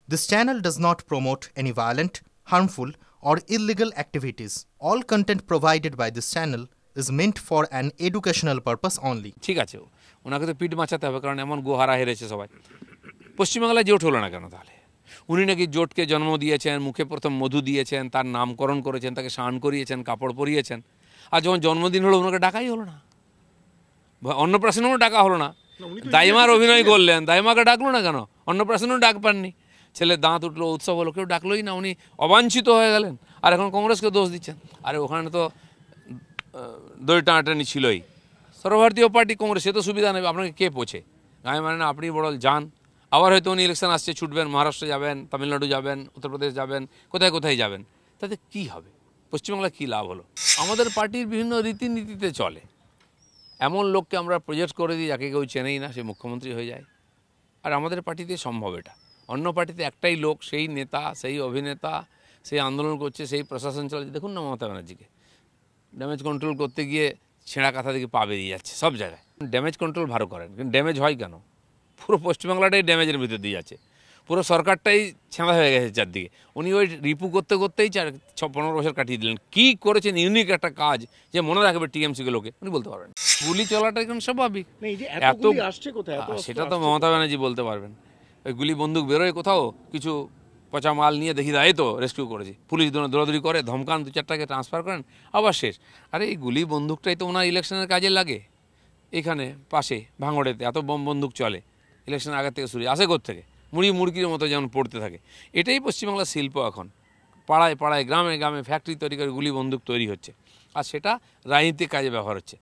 This channel does not promote any violent, harmful, or illegal activities. All content provided by this channel is meant for an educational purpose only. ঠিক আছে, ওনাকে তো পিঠ বাঁচাতে হবে, কারণ এমন গোহারা হেরেছে সবাই। পশ্চিমবাংলায় জোট হলো না কেন তাহলে? উনি নাকি জোটকে জন্ম দিয়েছেন, মুখে প্রথম মধু দিয়েছেন, তার নামকরণ করেছেন, তাকে স্নান করিয়েছেন, কাপড় পরিয়েছেন। আর যখন জন্মদিন হলো ওনাকে ডাকাই হলো না, অন্নপ্রাশনেও ডাকা হলো না। দাইমার অভিনয় করলেন, দাইমাকে ডাকলো না কেন? অন্নপ্রাশনেও ডাক পাননি। ছেলের দাঁত উঠলো, উৎসব হলো, কেউ ডাকলোই না, উনি অবাঞ্ছিত হয়ে গেলেন। আর এখন কংগ্রেসকে দোষ দিচ্ছেন। আরে ওখানে তো দই টানাটানি ছিলই। সর্বভারতীয় পার্টি কংগ্রেস, সে তো সুবিধা নেবে, আপনাকে কে পোছে? গায়ে মানে না, আপনি বড় যান। আবার হয়তো উনি ইলেকশন আসছে, ছুটবেন, মহারাষ্ট্রে যাবেন, তামিলনাড়ু যাবেন, উত্তরপ্রদেশ যাবেন, কোথায় কোথায় যাবেন। তাতে কি হবে? পশ্চিমবাংলায় কী লাভ হলো? আমাদের পার্টির বিভিন্ন রীতিনীতিতে চলে। এমন লোককে আমরা প্রজেক্ট করে দিই যাকে কেউ চেনেই না, সে মুখ্যমন্ত্রী হয়ে যায়। আর আমাদের পার্টিতে সম্ভব এটা। অন্য পার্টিতে একটাই লোক, সেই নেতা, সেই অভিনেতা, সেই আন্দোলন করছে, সেই প্রশাসন চালাচ্ছে। দেখুন না মমতা ব্যানার্জিকে, ড্যামেজ কন্ট্রোল করতে গিয়ে ছেঁড়া কাঁথা থেকে পা বেরিয়ে যাচ্ছে সব জায়গায়। ড্যামেজ কন্ট্রোল ভালো করেন, কিন্তু ড্যামেজ হয় কেন? পুরো পশ্চিমবাংলাটাই ড্যামেজের ভিতর দিয়ে যাচ্ছে, পুরো সরকারটাই ছেঁড়া হয়ে গেছে চারদিকে। উনি ওই রিপু করতে করতেই 15 বছর কাটিয়ে দিলেন। কী করেছেন ইউনিক একটা কাজ যে মনে রাখবে টিএমসিকে লোকে, উনি বলতে পারবেন। গুলি চলাটা এখন স্বাভাবিক। এত সেটা তো মমতা ব্যানার্জি বলতে পারবেন। ওই গুলি বন্দুক বেরোয় কোথাও, কিছু পচা মাল নিয়ে দেখি দেয় তো রেস্কিউ করেছি, পুলিশ দৌড়াদৌড়ি করে, ধমকান, 2-4টাকে ট্রান্সফার করেন, আবার শেষ। আরে এই গুলি বন্দুকটাই তো ওনার ইলেকশনের কাজে লাগে। এখানে পাশে ভাঙড়েতে এত বন্দুক চলে, ইলেকশন আগের থেকে শুরু আসে থেকে মুড়ির মতো যেমন পড়তে থাকে। এটাই পশ্চিমবাংলার শিল্প। এখন পাড়ায় পাড়ায়, গ্রামে গ্রামে ফ্যাক্টরি তৈরি করে গুলি বন্দুক তৈরি হচ্ছে, আর সেটা রাজনীতিক কাজে ব্যবহার হচ্ছে।